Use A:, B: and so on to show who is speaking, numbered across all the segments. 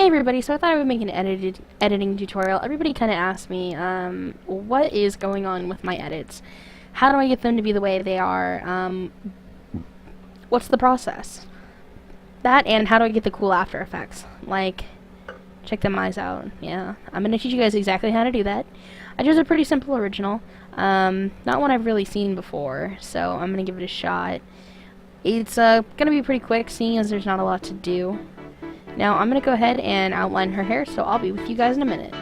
A: Hey everybody, so I thought I would make an editing tutorial. Everybody kind of asked me, what is going on with my edits? How do I get them to be the way they are? What's the process? That, and how do I get the cool after effects? Like, check them eyes out. Yeah, I'm going to teach you guys exactly how to do that. I chose a pretty simple original. Not one I've really seen before, so I'm going to give it a shot. It's going to be pretty quick, seeing as there's not a lot to do. Now, I'm going to go ahead and outline her hair, so I'll be with you guys in a minute.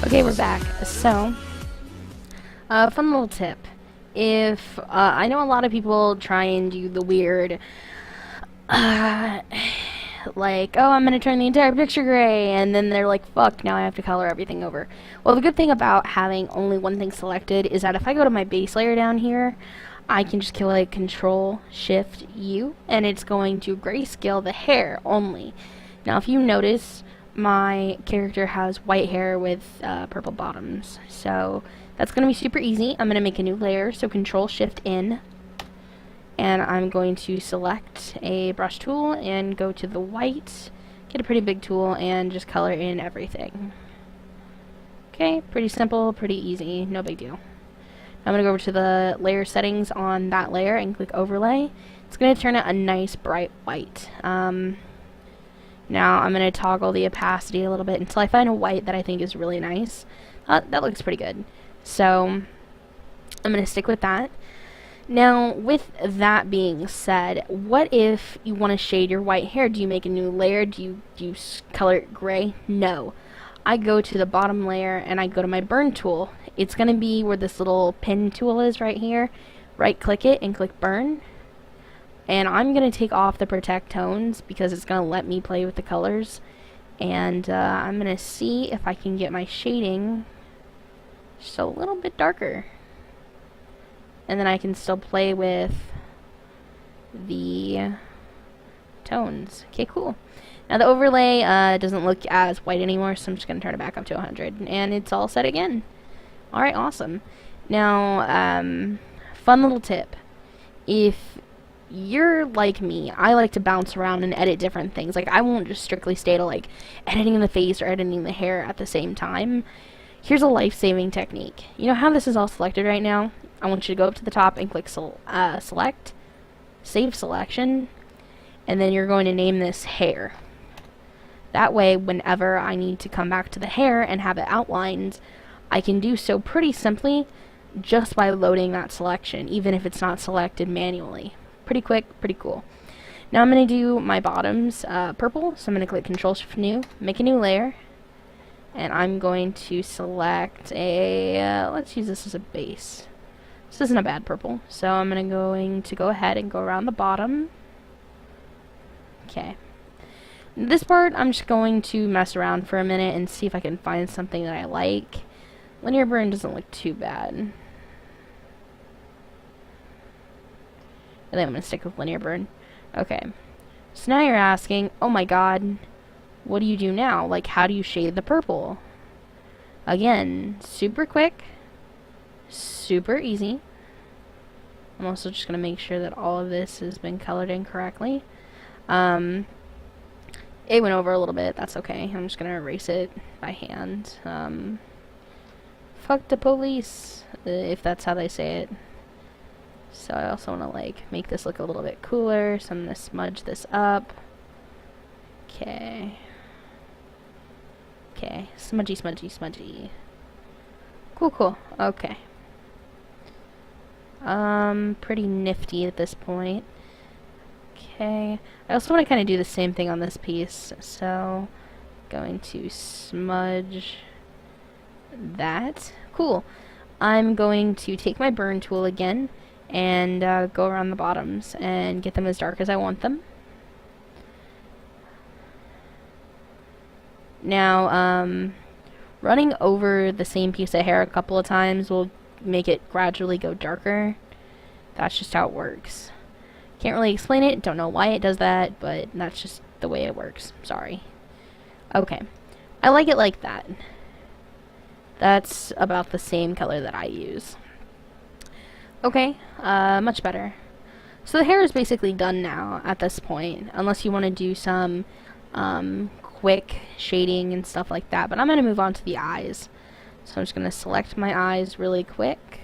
A: Okay, we're back. So, fun little tip. If, I know a lot of people try and do the weird, like, oh, I'm gonna turn the entire picture gray, and then they're like, fuck, now I have to color everything over. Well, the good thing about having only one thing selected is that if I go to my base layer down here, I can just like Control-Shift-U, and it's going to grayscale the hair only. Now, if you notice, my character has white hair with purple bottoms, so that's going to be super easy. I'm going to make a new layer, so Control-Shift-N, and I'm going to select a brush tool and go to the white, get a pretty big tool, and just color in everything. Okay, pretty simple, pretty easy, no big deal. I'm going to go over to the layer settings on that layer and click Overlay. It's going to turn it a nice bright white. Now I'm going to toggle the opacity a little bit until I find a white that I think is really nice. That looks pretty good. So I'm going to stick with that. Now, with that being said, what if you want to shade your white hair? Do you make a new layer? Do you color it gray? No. I go to the bottom layer and I go to my burn tool. It's going to be where this little pin tool is right here. Right click it and click burn. And I'm going to take off the protect tones because it's going to let me play with the colors. And I'm going to see if I can get my shading just a little bit darker. And then I can still play with the tones. Okay, cool. Now the overlay doesn't look as white anymore, so I'm just going to turn it back up to 100. And it's all set again. Alright, awesome. Now, fun little tip. If you're like me, I like to bounce around and edit different things. Like, I won't just strictly stay to, like, editing the face or editing the hair at the same time. Here's a life-saving technique. You know how this is all selected right now? I want you to go up to the top and click Select, Save Selection, and then you're going to name this Hair. That way, whenever I need to come back to the hair and have it outlined, I can do so pretty simply just by loading that selection, even if it's not selected manually. Pretty quick, pretty cool. Now I'm going to do my bottoms purple, so I'm going to click Control-Shift-New, make a new layer, and I'm going to select a, let's use this as a base. This isn't a bad purple, so I'm going to go ahead and go around the bottom. Okay. This part, I'm just going to mess around for a minute and see if I can find something that I like. Linear burn doesn't look too bad. I think I'm going to stick with linear burn. Okay. So now you're asking, oh my god, what do you do now? Like, how do you shade the purple? Again, super quick, super easy. I'm also just going to make sure that all of this has been colored in correctly. It went over a little bit, that's okay. I'm just going to erase it by hand. Fuck the police, if that's how they say it. So I also want to, like, make this look a little bit cooler, so I'm going to smudge this up. Okay. Okay, smudgy, smudgy, smudgy. Cool, cool. Okay. Pretty nifty at this point. Okay. I also want to kind of do the same thing on this piece, so going to smudge that. Cool. I'm going to take my burn tool again and go around the bottoms and get them as dark as I want them. Now, running over the same piece of hair a couple of times will make it gradually go darker. That's just how it works. Can't really explain it, don't know why it does that, but that's just the way it works. Sorry. Okay. I like it like that. That's about the same color that I use. Okay, much better. So the hair is basically done now at this point, unless you want to do some quick shading and stuff like that. But I'm going to move on to the eyes. So I'm just going to select my eyes really quick.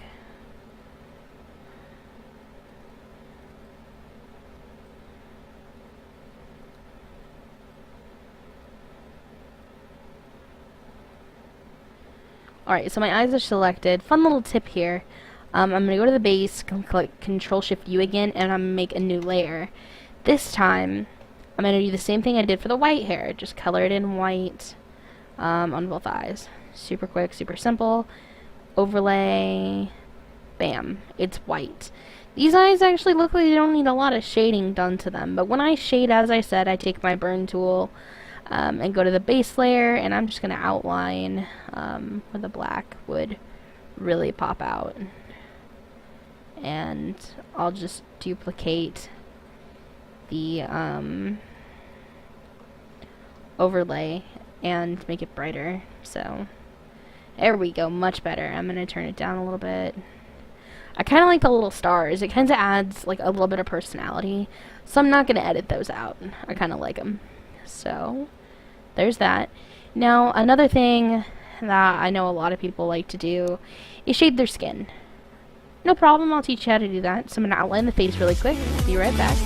A: Alright, so my eyes are selected. Fun little tip here. I'm going to go to the base, click Control-Shift-U again, and I'm going to make a new layer. This time, I'm going to do the same thing I did for the white hair. Just color it in white on both eyes. Super quick, super simple. Overlay. Bam. It's white. These eyes actually look like they don't need a lot of shading done to them. But when I shade, as I said, I take my burn tool and go to the base layer, and I'm just going to outline where the black would really pop out. And I'll just duplicate the overlay and make it brighter. So there we go, much better. I'm gonna turn it down a little bit. I kind of like the little stars. It kind of adds like a little bit of personality, so I'm not gonna edit those out. I kind of like them. So there's that. Now another thing that I know a lot of people like to do is shade their skin. No problem, I'll teach you how to do that. So I'm going to outline the face really quick. Be right back.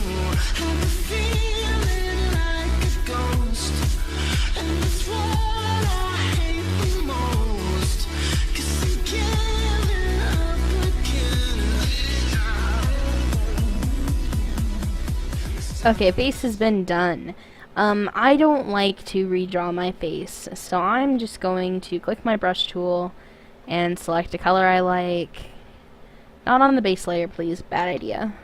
A: Okay, face has been done. I don't like to redraw my face, so I'm just going to click my brush tool and select a color I like. Not on the base layer, please. Bad idea.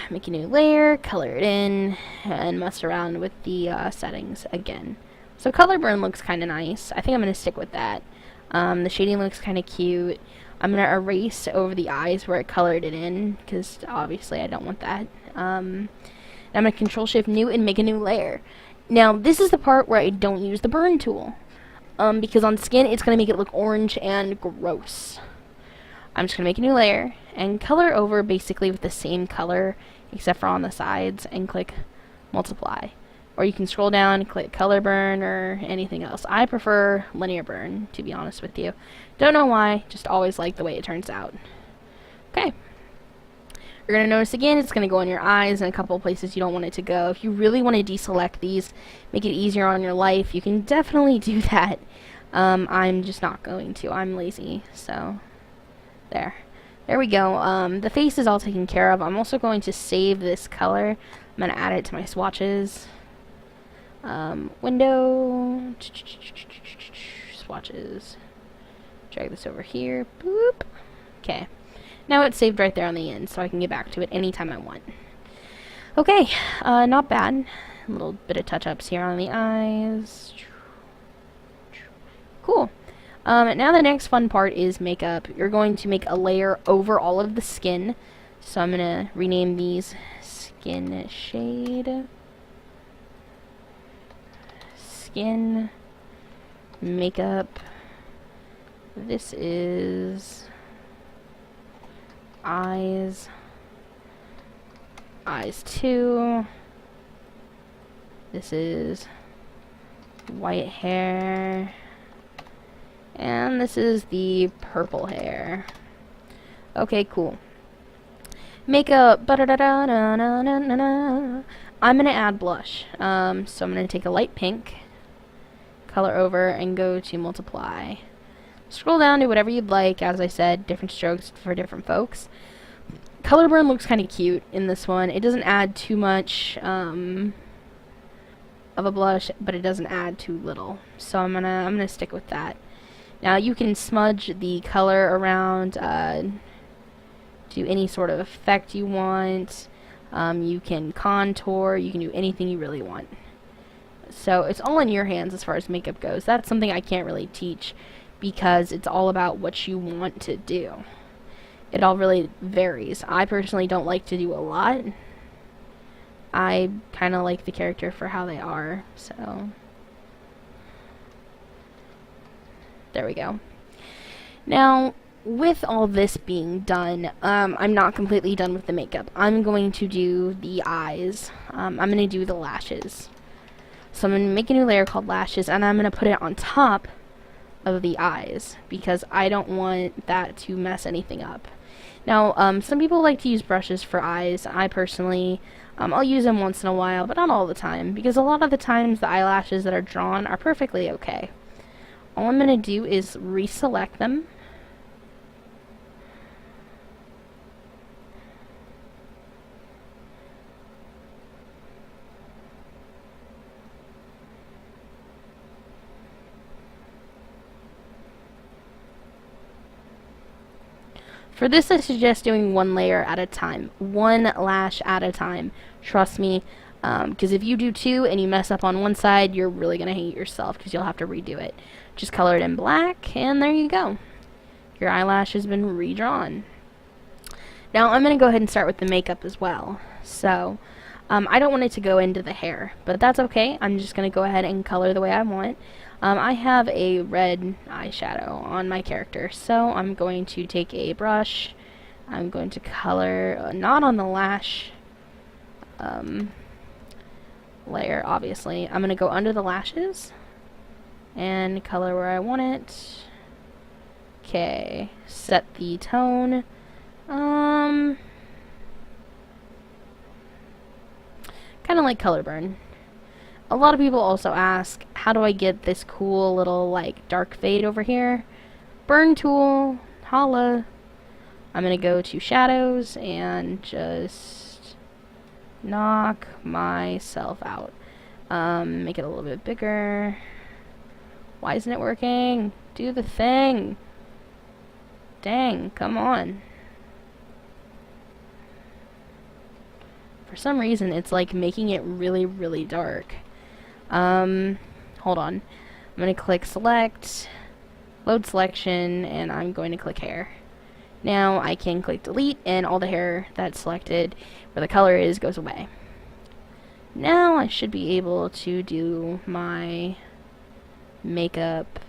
A: Make a new layer, color it in, and mess around with the settings again. So color burn looks kind of nice. I think I'm going to stick with that. The shading looks kind of cute. I'm going to erase over the eyes where I colored it in, because obviously I don't want that. I'm going to Control-Shift-New and make a new layer. Now, this is the part where I don't use the burn tool. Because on skin, it's going to make it look orange and gross. I'm just going to make a new layer and color over basically with the same color except for on the sides and click multiply. Or you can scroll down and click color burn or anything else. I prefer linear burn, to be honest with you. Don't know why, just always like the way it turns out. Okay. You're going to notice again it's going to go on your eyes and a couple of places you don't want it to go. If you really want to deselect these, make it easier on your life, you can definitely do that. I'm just not going to. I'm lazy, so there we go. The face is all taken care of. I'm also going to save this color. I'm going to add it to my swatches. Window. Swatches. Drag this over here. Boop. Okay. Now it's saved right there on the end, so I can get back to it anytime I want. Okay. Not bad. A little bit of touch-ups here on the eyes. Cool. Now the next fun part is makeup. You're going to make a layer over all of the skin. So I'm going to rename these Skin Shade. Skin. Makeup. This is Eyes. Eyes 2. This is white hair. And this is the purple hair. Okay, cool. Makeup. I'm gonna add blush. So I'm gonna take a light pink, color over, and go to multiply. Scroll down to whatever you'd like. As I said, different strokes for different folks. Color burn looks kind of cute in this one. It doesn't add too much of a blush, but it doesn't add too little. So I'm gonna stick with that. Now you can smudge the color around, do any sort of effect you want. You can contour, you can do anything you really want. So it's all in your hands as far as makeup goes. That's something I can't really teach because it's all about what you want to do. It all really varies. I personally don't like to do a lot. I kind of like the character for how they are, so there we go. Now, with all this being done, I'm not completely done with the makeup. I'm going to do the eyes. I'm going to do the lashes. So I'm going to make a new layer called lashes, and I'm going to put it on top of the eyes, because I don't want that to mess anything up. Now, some people like to use brushes for eyes. I personally, I'll use them once in a while, but not all the time, because a lot of the times the eyelashes that are drawn are perfectly okay. All I'm going to do is reselect them. For this, I suggest doing one layer at a time, one lash at a time. Trust me, because if you do two and you mess up on one side, you're really going to hate yourself because you'll have to redo it. Just color it in black, and there you go. Your eyelash has been redrawn. Now, I'm going to go ahead and start with the makeup as well. So, I don't want it to go into the hair, but that's okay. I'm just going to go ahead and color the way I want. I have a red eyeshadow on my character, so I'm going to take a brush. I'm going to color, not on the lash layer, obviously. I'm going to go under the lashes and color where I want it. Okay, set the tone. Kind of like color burn. A lot of people also ask, how do I get this cool little, like, dark fade over here? Burn tool, holla. I'm gonna go to shadows and just knock myself out. Make it a little bit bigger. Why isn't it working? Do the thing. Dang, come on. For some reason, it's like making it really, really dark. Hold on. I'm going to click select, load selection, and I'm going to click hair. Now I can click delete, and all the hair that's selected where the color is goes away. Now I should be able to do my makeup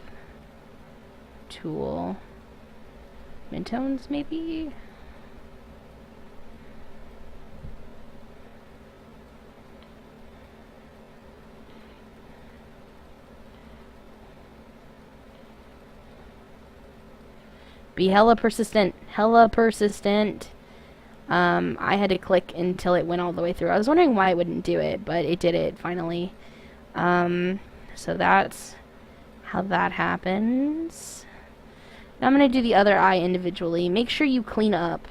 A: tool. Midtones, maybe? Be hella persistent. Hella persistent. I had to click until it went all the way through. I was wondering why it wouldn't do it, but it did it finally. So that's how that happens. Now I'm going to do the other eye individually. Make sure you clean up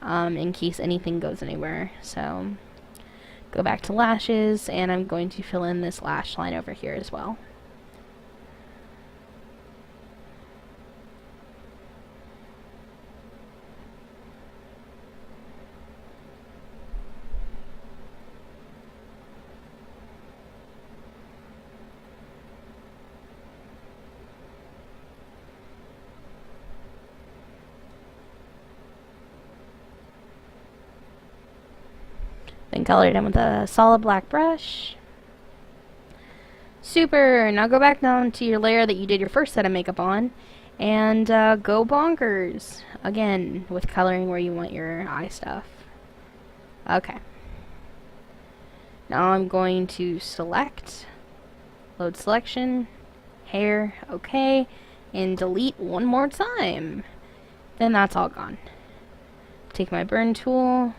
A: in case anything goes anywhere. So go back to lashes, and I'm going to fill in this lash line over here as well. Then color it in with a solid black brush. Super! Now go back down to your layer that you did your first set of makeup on, and go bonkers. Again, with coloring where you want your eye stuff. Okay. Now I'm going to select, load selection, hair, okay, and delete one more time. Then that's all gone. Take my burn tool.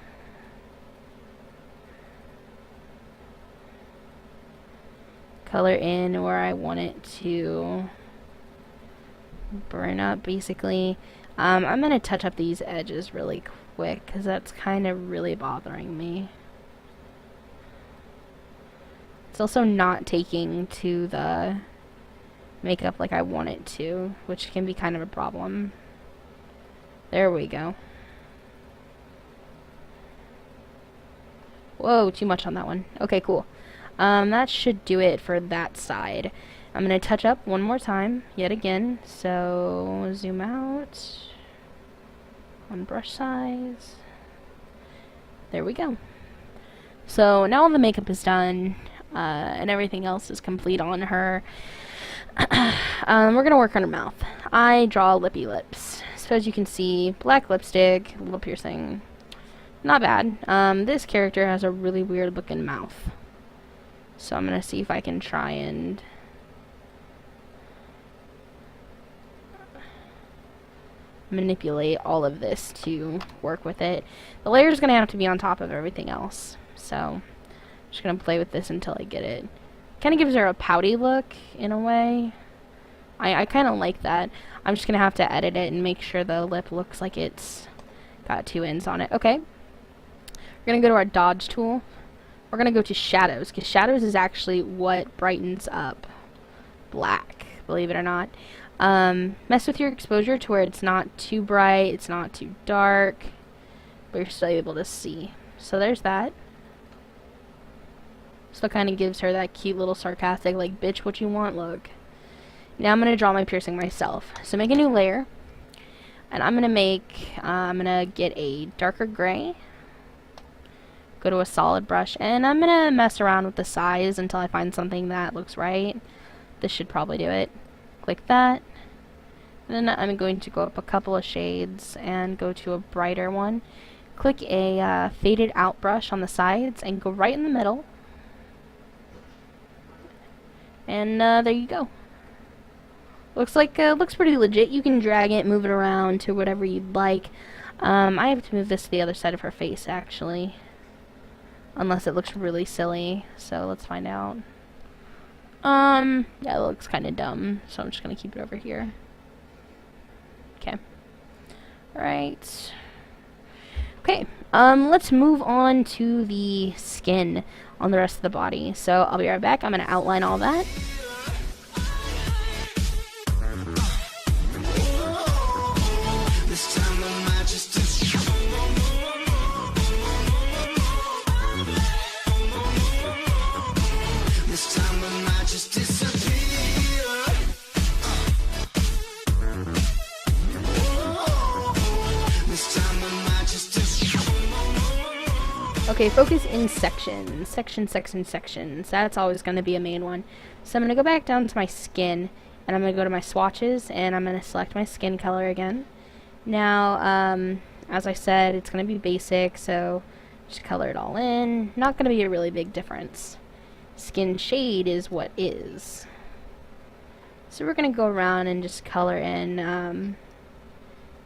A: Color in where I want it to burn up, basically. I'm going to touch up these edges really quick, because that's kind of really bothering me. It's also not taking to the makeup like I want it to, which can be kind of a problem. There we go. Whoa, too much on that one. Okay, cool. That should do it for that side. I'm going to touch up one more time, yet again. So, zoom out. on brush size. There we go. So now all the makeup is done, and everything else is complete on her. We're gonna work on her mouth. I draw lippy lips. So as you can see, black lipstick, lip piercing. Not bad. This character has a really weird looking mouth. So I'm gonna see if I can try and manipulate all of this to work with it. The layer is going to have to be on top of everything else. So I'm just going to play with this until I get it. Kind of gives her a pouty look in a way. I kind of like that. I'm just going to have to edit it and make sure the lip looks like it's got two ends on it. Okay. We're going to go to our dodge tool. We're going to go to shadows, because shadows is actually what brightens up black, believe it or not. Mess with your exposure to where it's not too bright, it's not too dark, but you're still able to see. So there's that. Still kind of gives her that cute little sarcastic, like, bitch, what you want look. Now I'm going to draw my piercing myself. So make a new layer, and I'm going to get a darker gray, go to a solid brush, and I'm going to mess around with the size until I find something that looks right. This should probably do it. Click that. And then I'm going to go up a couple of shades and go to a brighter one. Click a faded out brush on the sides and go right in the middle. And there you go. Looks pretty legit. You can drag it, move it around to whatever you'd like. I have to move this to the other side of her face actually, unless it looks really silly. So let's find out. Yeah, it looks kind of dumb, so I'm just gonna keep it over here. Okay. Alright. Okay, let's move on to the skin on the rest of the body. So I'll be right back. I'm gonna outline all that. Okay, focus in sections. Sections. That's always going to be a main one. So I'm going to go back down to my skin, and I'm going to go to my swatches, and I'm going to select my skin color again. Now, as I said, it's going to be basic, so just color it all in. Not going to be a really big difference. Skin shade is what is. So we're going to go around and just color in,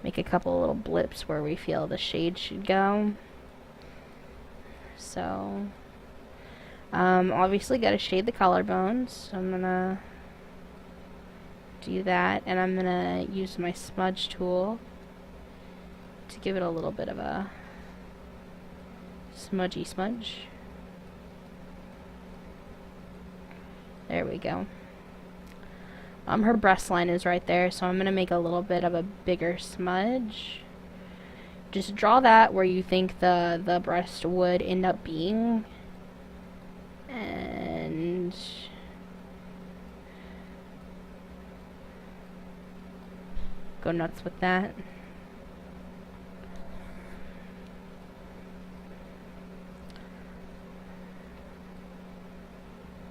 A: make a couple little blips where we feel the shade should go. So, obviously gotta shade the collarbones, so I'm gonna do that, and I'm gonna use my smudge tool to give it a little bit of a smudgy smudge. There we go. Her breast line is right there, so I'm gonna make a little bit of a bigger smudge. Just draw that where you think the breast would end up being, and go nuts with that.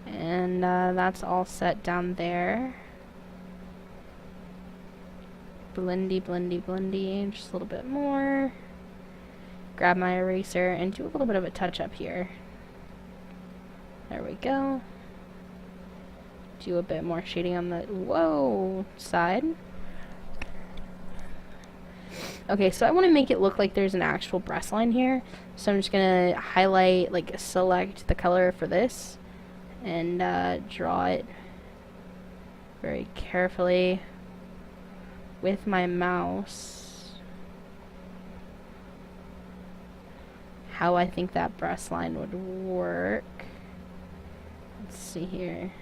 A: And that's all set down there. Blendy, just a little bit more. Grab my eraser and do a little bit of a touch up here. There we go. Do a bit more shading on the side. Okay, so I want to make it look like there's an actual breast line here. So I'm just gonna highlight, like select the color for this, and draw it very carefully with my mouse how I think that breast line would work. Let's see here.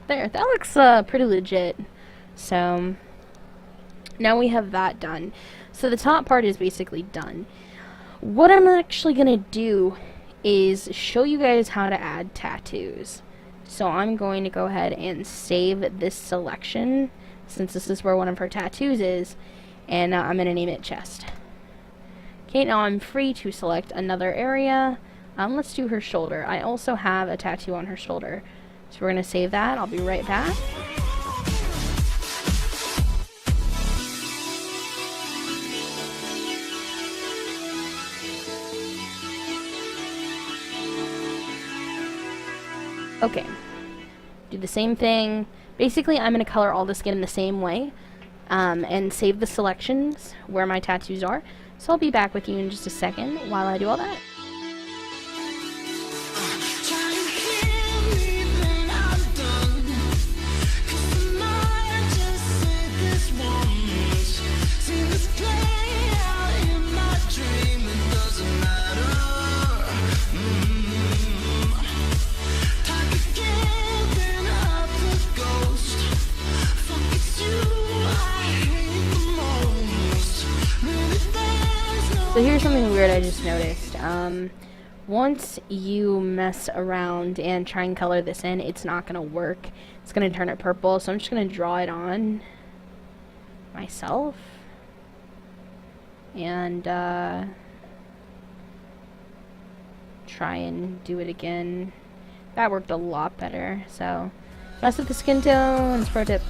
A: There, that looks pretty legit. So now we have that done. So the top part is basically done. What I'm actually gonna do is show you guys how to add tattoos. So I'm going to go ahead and save this selection, since this is where one of her tattoos is, and I'm going to name it chest. Okay, now I'm free to select another area. Let's do her shoulder. I also have a tattoo on her shoulder. So we're going to save that. I'll be right back. Okay. Do the same thing. Basically, I'm going to color all the skin the same way. And save the selections where my tattoos are. So I'll be back with you in just a second while I do all that. So here's something weird I just noticed. Once you mess around and try and color this in, it's not going to work. It's going to turn it purple, so I'm just going to draw it on myself. And try and do it again. That worked a lot better. So mess with the skin tones, pro tip.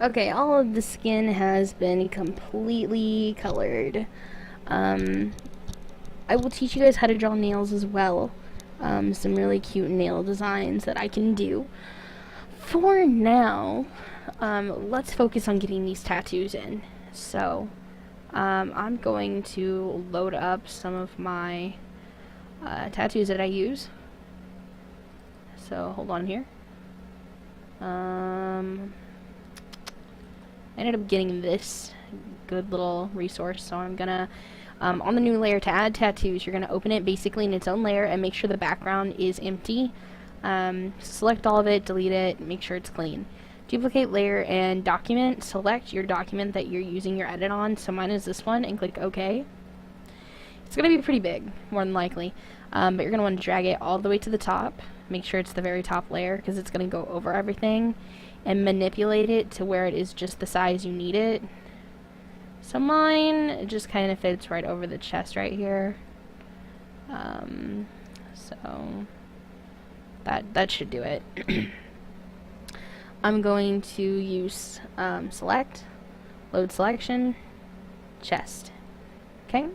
A: Okay, all of the skin has been completely colored. I will teach you guys how to draw nails as well. Some really cute nail designs that I can do. For now, let's focus on getting these tattoos in. So, I'm going to load up some of my tattoos that I use. So, hold on here. I ended up getting this good little resource, so I'm gonna, on the new layer, to add tattoos, you're gonna open it basically in its own layer and make sure the background is empty. Select all of it, delete it, make sure it's clean. Duplicate layer and document, select your document that you're using your edit on, so mine is this one, and click OK. It's gonna be pretty big, more than likely, but you're gonna want to drag it all the way to the top, make sure it's the very top layer, because it's gonna go over everything, and manipulate it to where it is just the size you need it. So mine, it just kind of fits right over the chest right here. So that should do it. I'm going to use select, load selection, chest. Okay?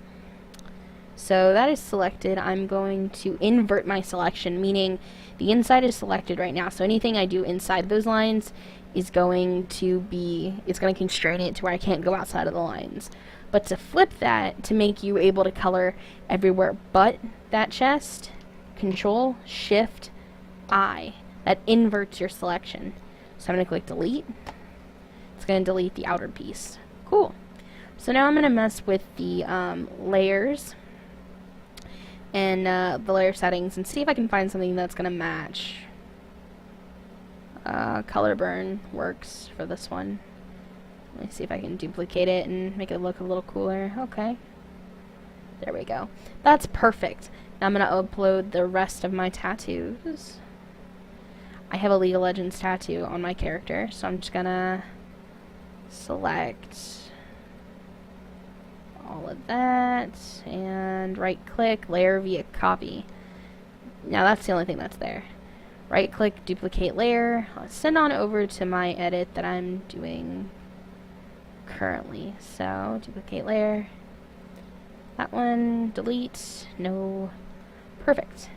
A: So that is selected. I'm going to invert my selection, meaning the inside is selected right now. So anything I do inside those lines is going to be, it's going to constrain it to where I can't go outside of the lines. But to flip that, to make you able to color everywhere but that chest, Control, Shift, I. That inverts your selection. So I'm going to click delete. It's going to delete the outer piece. Cool. So now I'm going to mess with the layers and the layer settings and see if I can find something that's going to match. Color burn works for this one. Let me see if I can duplicate it and make it look a little cooler. Okay. There we go. That's perfect. Now I'm going to upload the rest of my tattoos. I have a League of Legends tattoo on my character, so I'm just going to select all of that and right click, layer via copy. Now that's the only thing that's there. Right click, duplicate layer. I'll send on over to my edit that I'm doing currently. So duplicate layer, that one, delete, no, perfect.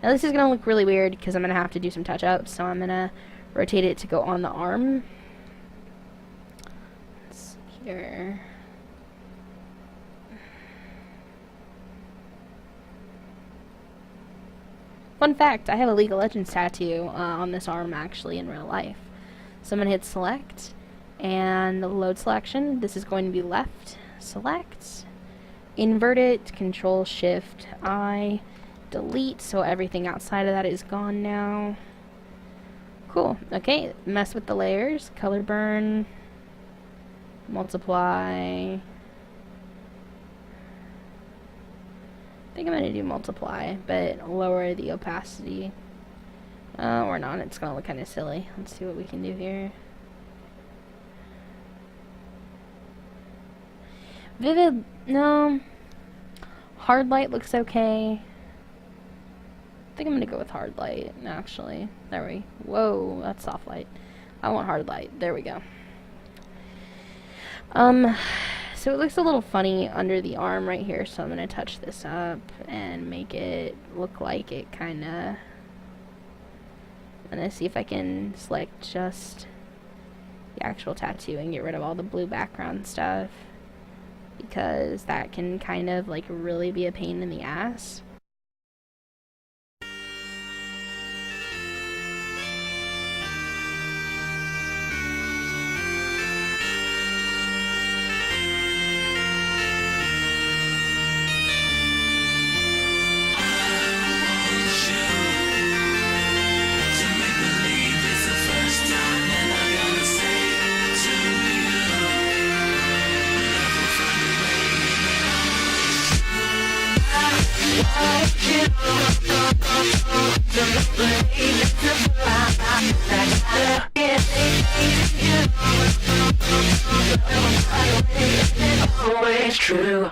A: Now this is going to look really weird because I'm going to have to do some touch-ups, so I'm going to rotate it to go on the arm. Let's see here. Fun fact, I have a League of Legends tattoo on this arm actually in real life. So I'm going to hit select and load selection. This is going to be left, select, invert it, control shift I, delete, so everything outside of that is gone now. Cool. Okay, mess with the layers, color burn, multiply. I think I'm going to do multiply, but lower the opacity. Or not, it's going to look kind of silly. Let's see what we can do here. Vivid, no. Hard light looks okay. I think I'm going to go with hard light, actually. Whoa, that's soft light. I want hard light. There we go. So it looks a little funny under the arm right here, so I'm going to touch this up and make it look like it kind of... I'm going to see if I can select just the actual tattoo and get rid of all the blue background stuff, because that can kind of like really be a pain in the ass.
B: Always true.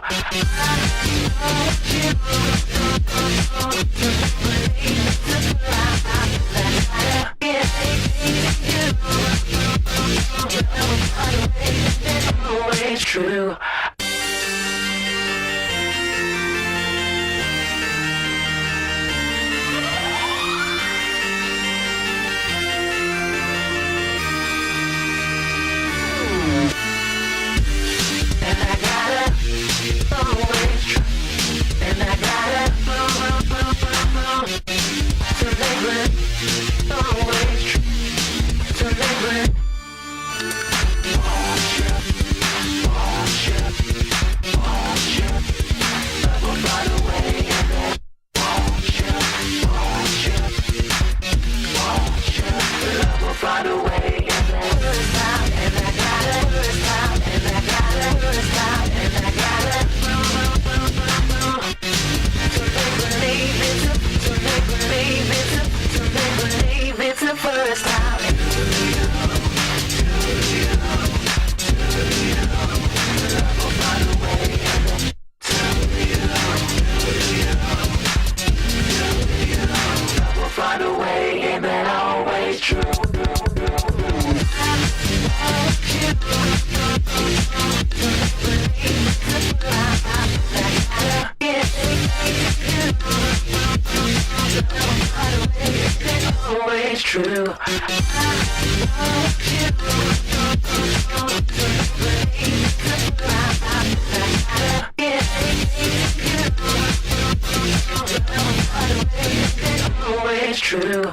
B: Always true.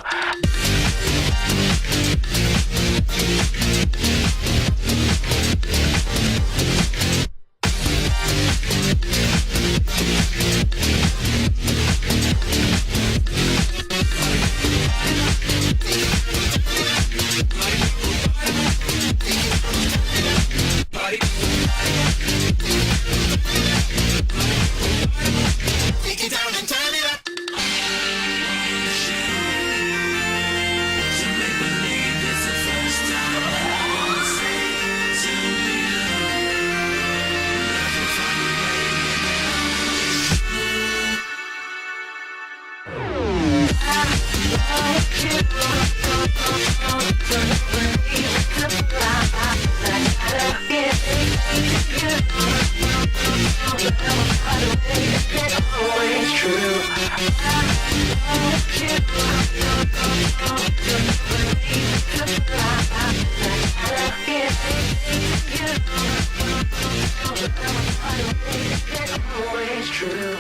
B: Always true.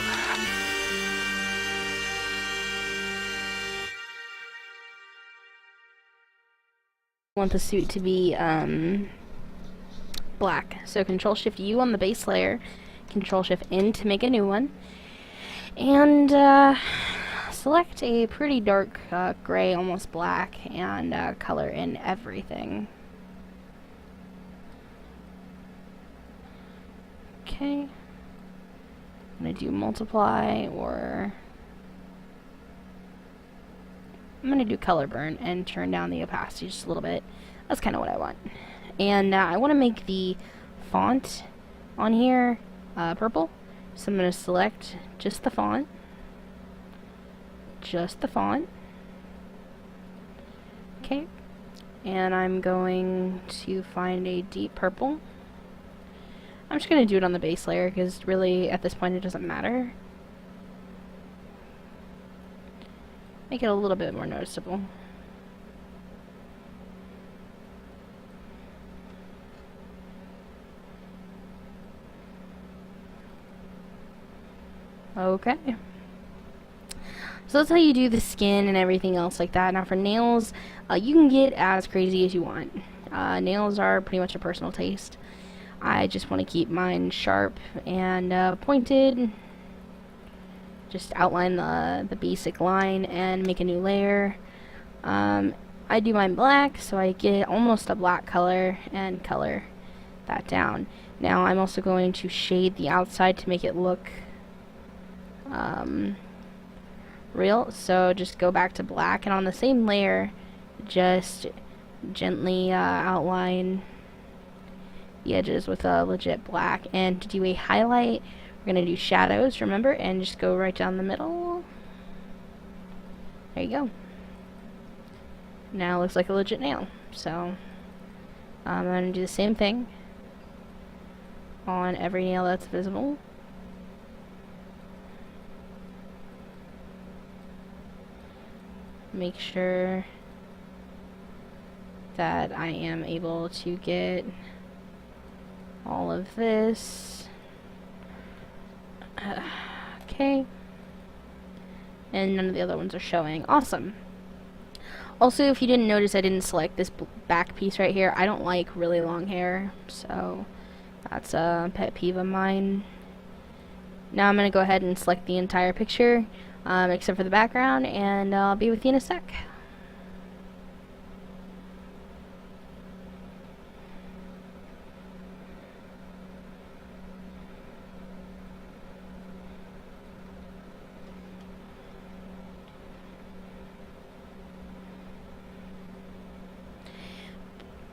A: Want the suit to be black. So Control Shift U on the base layer, Control Shift N to make a new one, and select a pretty dark gray, almost black, and color in everything. Okay. I'm gonna do multiply, or I'm gonna do color burn and turn down the opacity just a little bit. That's kind of what I want. And I want to make the font on here purple. So I'm gonna select just the font. Just the font. Okay. And I'm going to find a deep purple. I'm just gonna do it on the base layer because really at this point it doesn't matter. Make it a little bit more noticeable. Okay. So that's how you do the skin and everything else like that. Now for nails, you can get as crazy as you want. Nails are pretty much a personal taste. I just want to keep mine sharp and pointed. Just outline the basic line and make a new layer. I do mine black, so I get almost a black color and color that down. Now I'm also going to shade the outside to make it look real. So just go back to black, and on the same layer, just gently outline the edges with a legit black. And to do a highlight, we're going to do shadows, remember, and just go right down the middle. There you go. Now it looks like a legit nail. So I'm going to do the same thing on every nail that's visible. Make sure that I am able to get all of this. Okay. And none of the other ones are showing. Awesome. Also, if you didn't notice, I didn't select this back piece right here. I don't like really long hair, so that's a pet peeve of mine. Now I'm going to go ahead and select the entire picture, except for the background, and I'll be with you in a sec.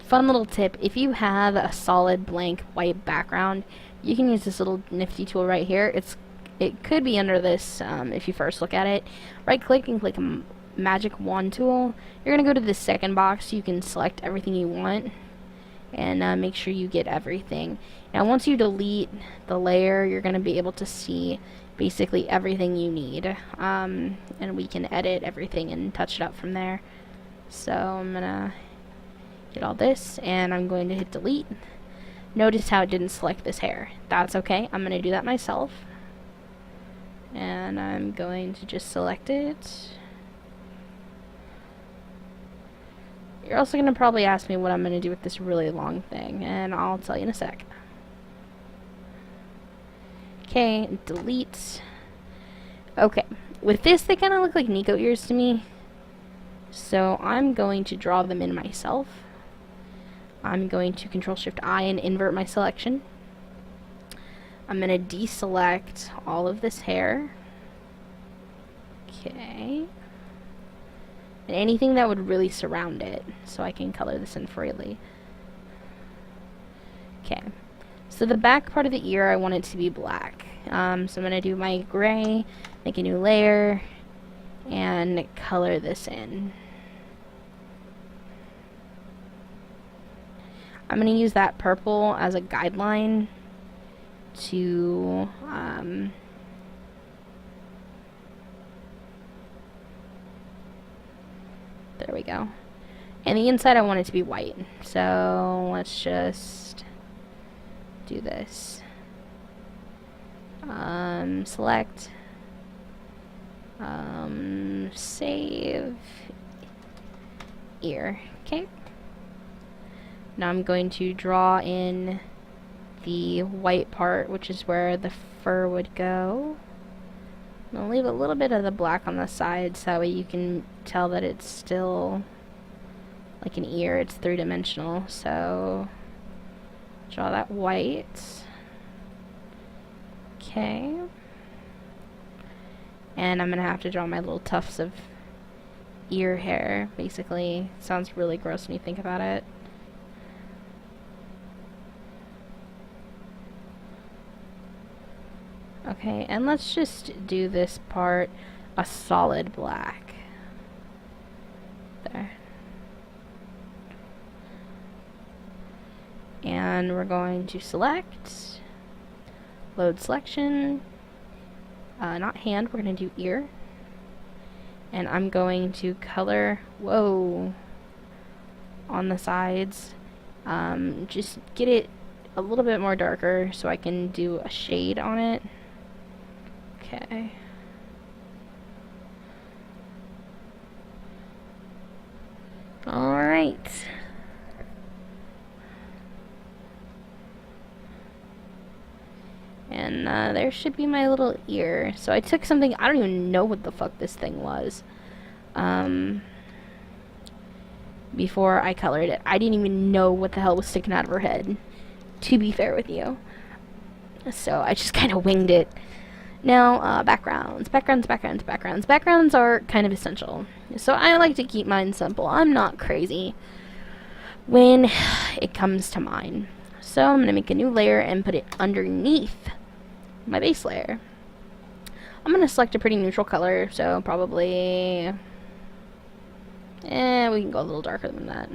A: Fun little tip, if you have a solid blank white background, you can use this little nifty tool right here. It could be under this if you first look at it. Right click and click a magic wand tool. You're going to go to the second box so you can select everything you want and make sure you get everything. Now once you delete the layer, you're going to be able to see basically everything you need, and we can edit everything and touch it up from there. So I'm going to get all this, and I'm going to hit delete. Notice how it didn't select this hair. That's okay. I'm going to do that myself. And I'm going to just select it. You're also going to probably ask me what I'm going to do with this really long thing, and I'll tell you in a sec. Okay, delete. Okay, with this they kind of look like Nico ears to me, so I'm going to draw them in myself. I'm going to Control-Shift-I and invert my selection. I'm going to deselect all of this hair. Okay. And anything that would really surround it, so I can color this in freely. Okay. So the back part of the ear, I want it to be black. So I'm going to do my gray, make a new layer, and color this in. I'm going to use that purple as a guideline to there we go. And the inside I want it to be white. So let's just do this. Select, save, ear. Okay. Now I'm going to draw in the white part, which is where the fur would go. I'm gonna leave a little bit of the black on the sides, so that way you can tell that it's still like an ear. It's three-dimensional. So draw that white. Okay. And I'm gonna have to draw my little tufts of ear hair, basically. Sounds really gross when you think about it. Okay, and let's just do this part a solid black. There. And we're going to select, load selection, not hand, we're going to do ear. And I'm going to color, whoa, on the sides. Just get it a little bit more darker so I can do a shade on it. Okay. Alright. And there should be my little ear. So I took something, I don't even know what the fuck this thing was. Before I colored it. I didn't even know what the hell was sticking out of her head, to be fair with you. So I just kind of winged it. Now, backgrounds. Backgrounds are kind of essential. So I like to keep mine simple. I'm not crazy when it comes to mine. So I'm going to make a new layer and put it underneath my base layer. I'm going to select a pretty neutral color, so probably... we can go a little darker than that.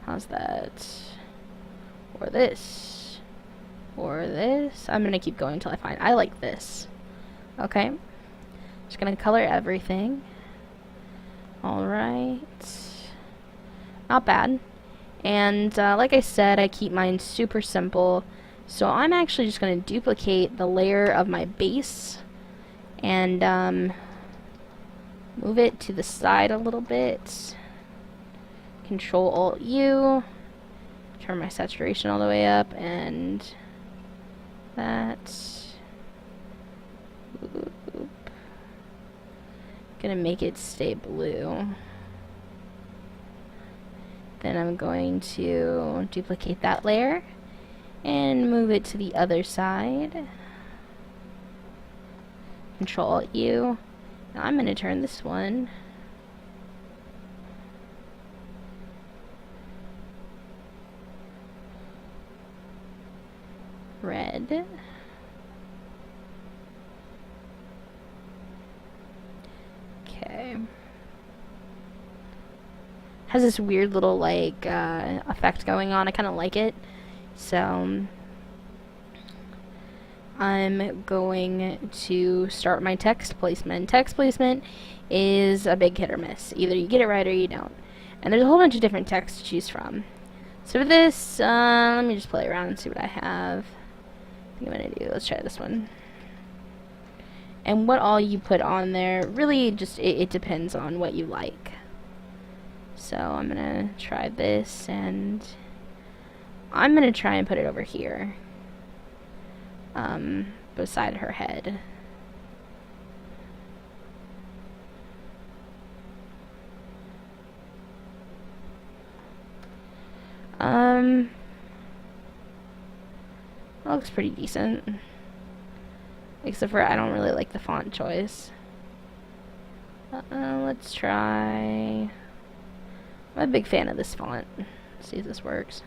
A: How's that? Or this. Or this. I'm gonna keep going until I find. I like this. Okay. Just gonna color everything. Alright. Not bad. And like I said, I keep mine super simple. So I'm actually just gonna duplicate the layer of my base and move it to the side a little bit. Control Alt U. Turn my saturation all the way up and that. Oop. Gonna make it stay blue. Then I'm going to duplicate that layer and move it to the other side. Control Alt U. Now I'm gonna turn this one red. Okay. Has this weird little like effect going on. I kind of like it. So I'm going to start my text placement. Text placement is a big hit or miss. Either you get it right or you don't. And there's a whole bunch of different texts to choose from. So for this, let me just play around and see what I have. I think I'm gonna do, let's try this one. And what all you put on there, really just, it depends on what you like. So I'm gonna try this, and I'm gonna try and put it over here. Beside her head. That looks pretty decent. Except for I don't really like the font choice. Let's try... I'm a big fan of this font. Let's see if this works.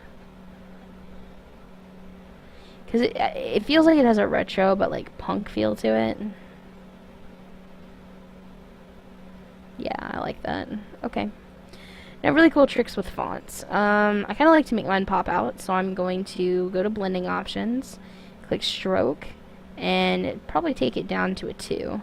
A: Because it feels like it has a retro, but like punk feel to it. Yeah, I like that. Okay. Now, really cool tricks with fonts. I kind of like to make mine pop out, so I'm going to go to blending options, click stroke, and probably take it down to a 2.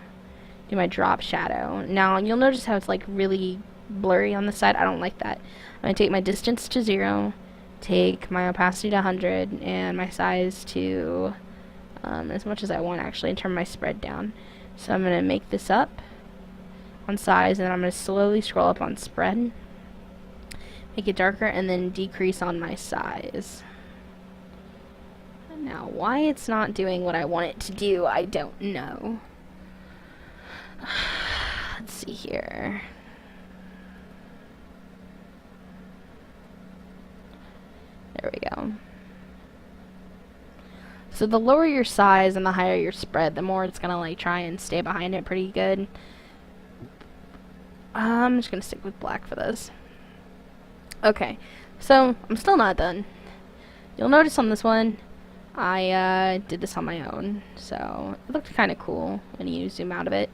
A: Do my drop shadow. Now, you'll notice how it's like really blurry on the side. I don't like that. I'm going to take my distance to 0, take my opacity to 100 and my size to as much as I want, actually, and turn my spread down. So I'm going to make this up on size, and I'm going to slowly scroll up on spread, make it darker, and then decrease on my size. Now, why it's not doing what I want it to do, I don't know. Let's see here. There we go. So the lower your size and the higher your spread, the more it's gonna like try and stay behind it pretty good. I'm just gonna stick with black for this. Okay, so I'm still not done. You'll notice on this one, I did this on my own, so it looked kind of cool when you zoom out of it.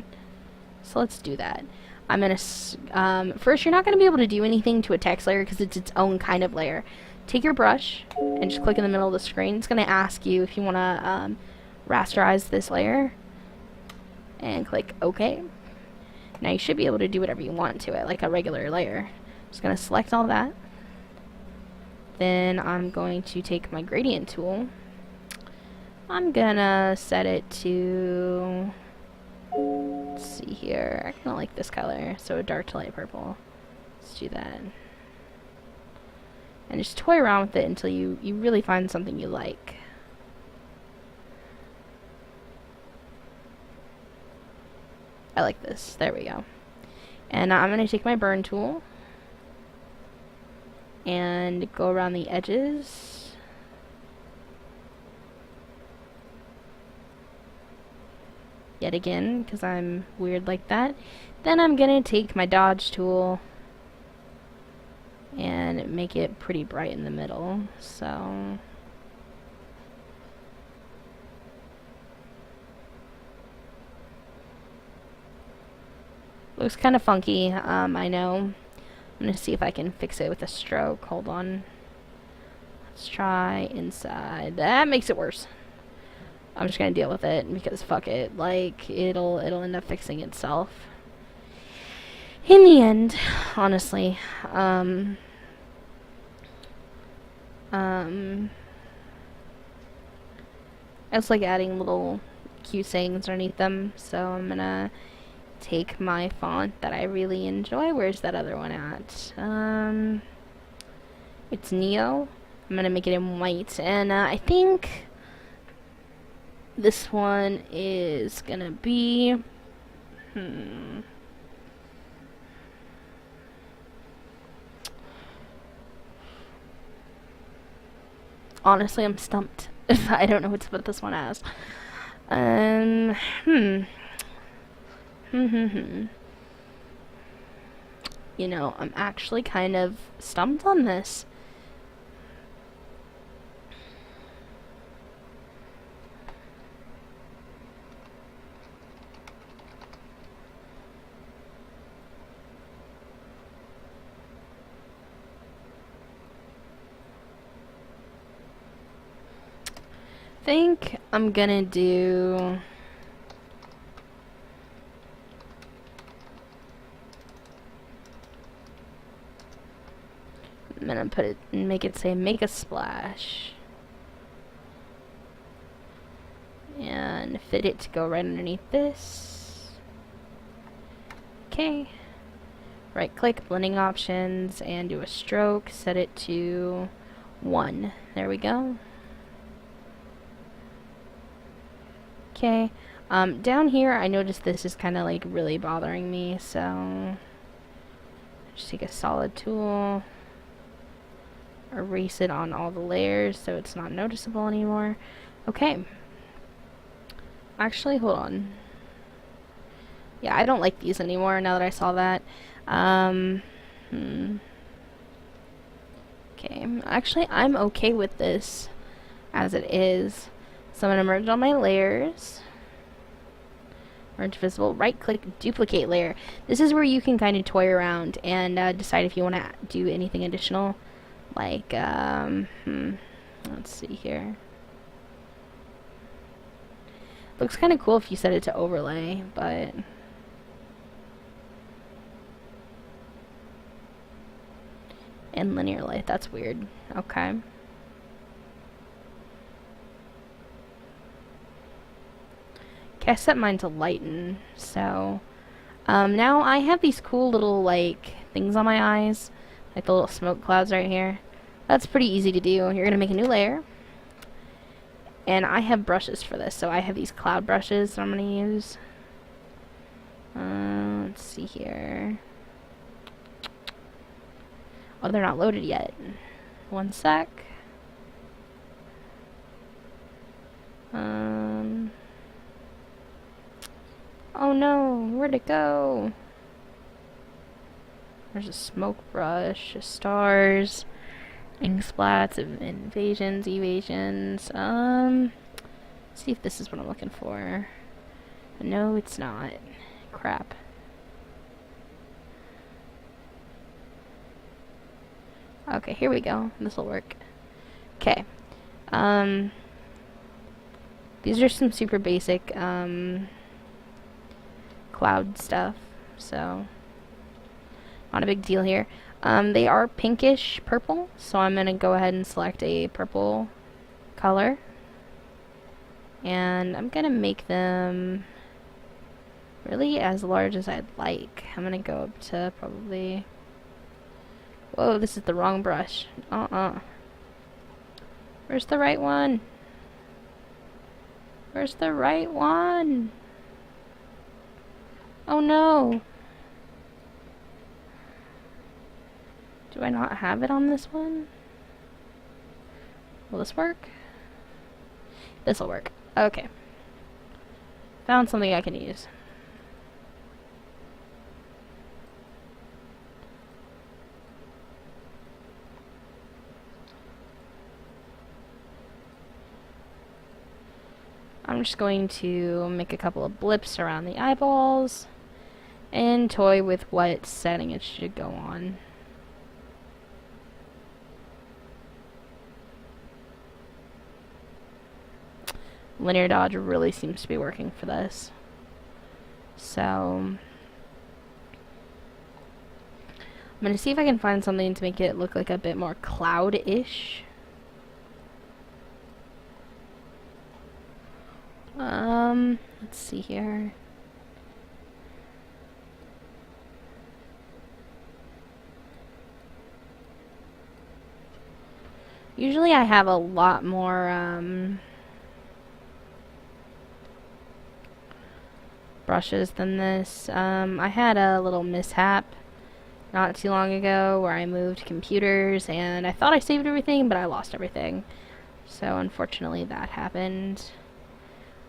A: So let's do that. I'm gonna first, you're not gonna be able to do anything to a text layer because it's its own kind of layer. Take your brush and just click in the middle of the screen. It's going to ask you if you want to rasterize this layer. And click OK. Now you should be able to do whatever you want to it, like a regular layer. Just going to select all that. Then I'm going to take my gradient tool. I'm going to set it to... Let's see here. I kind of like this color. So a dark to light purple. Let's do that. And just toy around with it until you really find something you like. I like this. There we go. And I'm going to take my burn tool and go around the edges. Yet again, because I'm weird like that. Then I'm going to take my dodge tool and make it pretty bright in the middle. So looks kind of funky, I know. I'm gonna see if I can fix it with a stroke. Hold on. Let's try inside. That makes it worse. I'm just gonna deal with it because fuck it. Like it'll end up fixing itself in the end, honestly. It's like adding little cute sayings underneath them. So I'm gonna take my font that I really enjoy. Where's that other one at? It's Neo. I'm gonna make it in white, and I think this one is gonna be honestly, I'm stumped. I don't know what to put this one as. You know, I'm actually kind of stumped on this. Think I'm gonna do I'm gonna put it and make it say make a splash and fit it to go right underneath this. Okay, right click, blending options, and do a stroke, set it to 1. There we go. Okay, down here I noticed this is kind of like really bothering me, so just take a solid tool, erase it on all the layers so it's not noticeable anymore. Okay, actually hold on, yeah, I don't like these anymore now that I saw that. Okay, actually I'm okay with this as it is. So I'm going to merge all my layers, merge visible, right click, duplicate layer. This is where you can kind of toy around and decide if you want to do anything additional, like let's see here. Looks kind of cool if you set it to overlay, but and linear light. That's weird. Okay. Okay, I set mine to lighten, so now I have these cool little like things on my eyes, like the little smoke clouds right here. That's pretty easy to do. You're gonna make a new layer, and I have brushes for this, so I have these cloud brushes that I'm gonna use. Let's see here. Oh, they're not loaded yet. One sec. Oh no, where'd it go? There's a smoke brush, stars, ink splats, invasions, evasions. Let's see if this is what I'm looking for. No, it's not. Crap. Okay, here we go. This'll work. Okay. These are some super basic, cloud stuff, so not a big deal here. They are pinkish purple, so I'm gonna go ahead and select a purple color, and I'm gonna make them really as large as I'd like. I'm gonna go up to probably... Whoa, this is the wrong brush. Where's the right one? Where's the right one? Oh no! Do I not have it on this one? Will this work? This'll work. Okay. Found something I can use. I'm just going to make a couple of blips around the eyeballs and toy with what setting it should go on. Linear dodge really seems to be working for this. So I'm going to see if I can find something to make it look like a bit more cloud-ish. Let's see here. Usually I have a lot more, brushes than this. I had a little mishap not too long ago where I moved computers and I thought I saved everything, but I lost everything. So unfortunately that happened.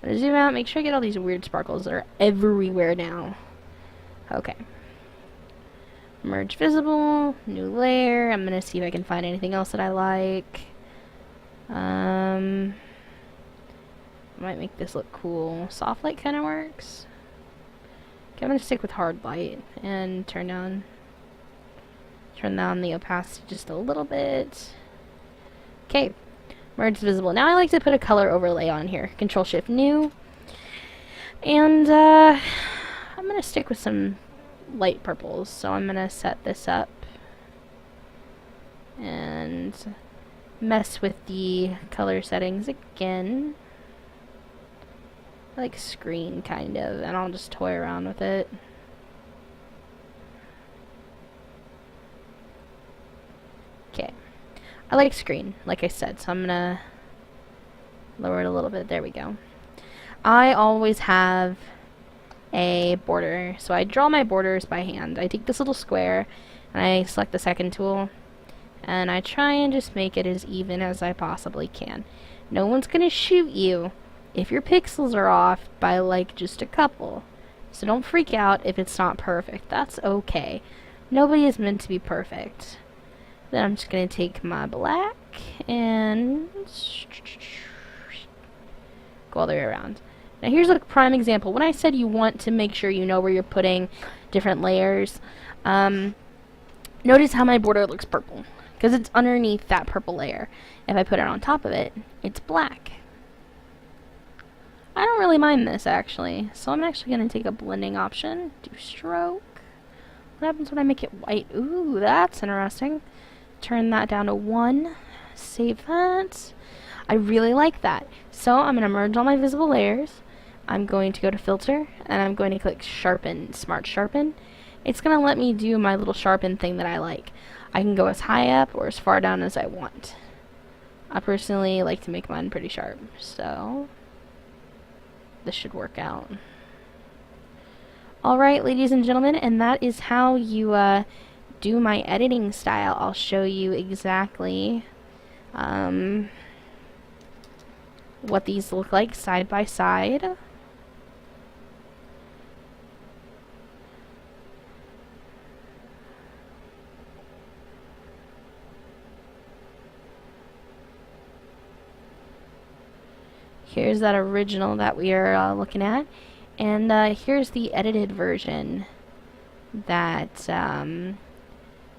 A: I'm gonna zoom out, make sure I get all these weird sparkles that are everywhere now. Okay. Merge visible, new layer. I'm gonna see if I can find anything else that I like. Might make this look cool. Soft light kinda works. Okay, I'm gonna stick with hard light and turn down the opacity just a little bit. Okay. Merge visible. Now I like to put a color overlay on here. Control Shift New. And I'm going to stick with some light purples. So I'm going to set this up and mess with the color settings again. Like screen kind of, and I'll just toy around with it. Okay. I like screen, like I said, so I'm gonna lower it a little bit. There we go. I always have a border, so I draw my borders by hand. I take this little square, and I select the second tool, and I try and just make it as even as I possibly can. No one's gonna shoot you if your pixels are off by like just a couple. So don't freak out if it's not perfect. That's okay. Nobody is meant to be perfect. Then I'm just going to take my black and go all the way around. Now here's a prime example. When I said you want to make sure you know where you're putting different layers, notice how my border looks purple, because it's underneath that purple layer. If I put it on top of it, it's black. I don't really mind this, actually. So I'm actually going to take a blending option, do stroke. What happens when I make it white? Ooh, that's interesting. turn that down to 1. Save that. I really like that. So I'm going to merge all my visible layers. I'm going to go to filter and I'm going to click sharpen, smart sharpen. It's going to let me do my little sharpen thing that I like. I can go as high up or as far down as I want. I personally like to make mine pretty sharp, so this should work out. Alright, ladies and gentlemen, and that is how you do my editing style. I'll show you exactly what these look like side by side. Here's that original that we are looking at, and here's the edited version that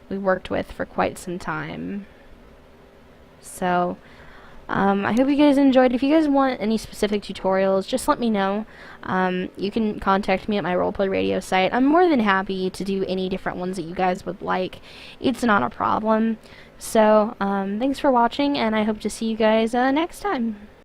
A: we worked with for quite some time. So I hope you guys enjoyed. If you guys want any specific tutorials, just let me know. You can contact me at my Roleplay Radio site. I'm more than happy to do any different ones that you guys would like. It's not a problem. So thanks for watching, and I hope to see you guys next time.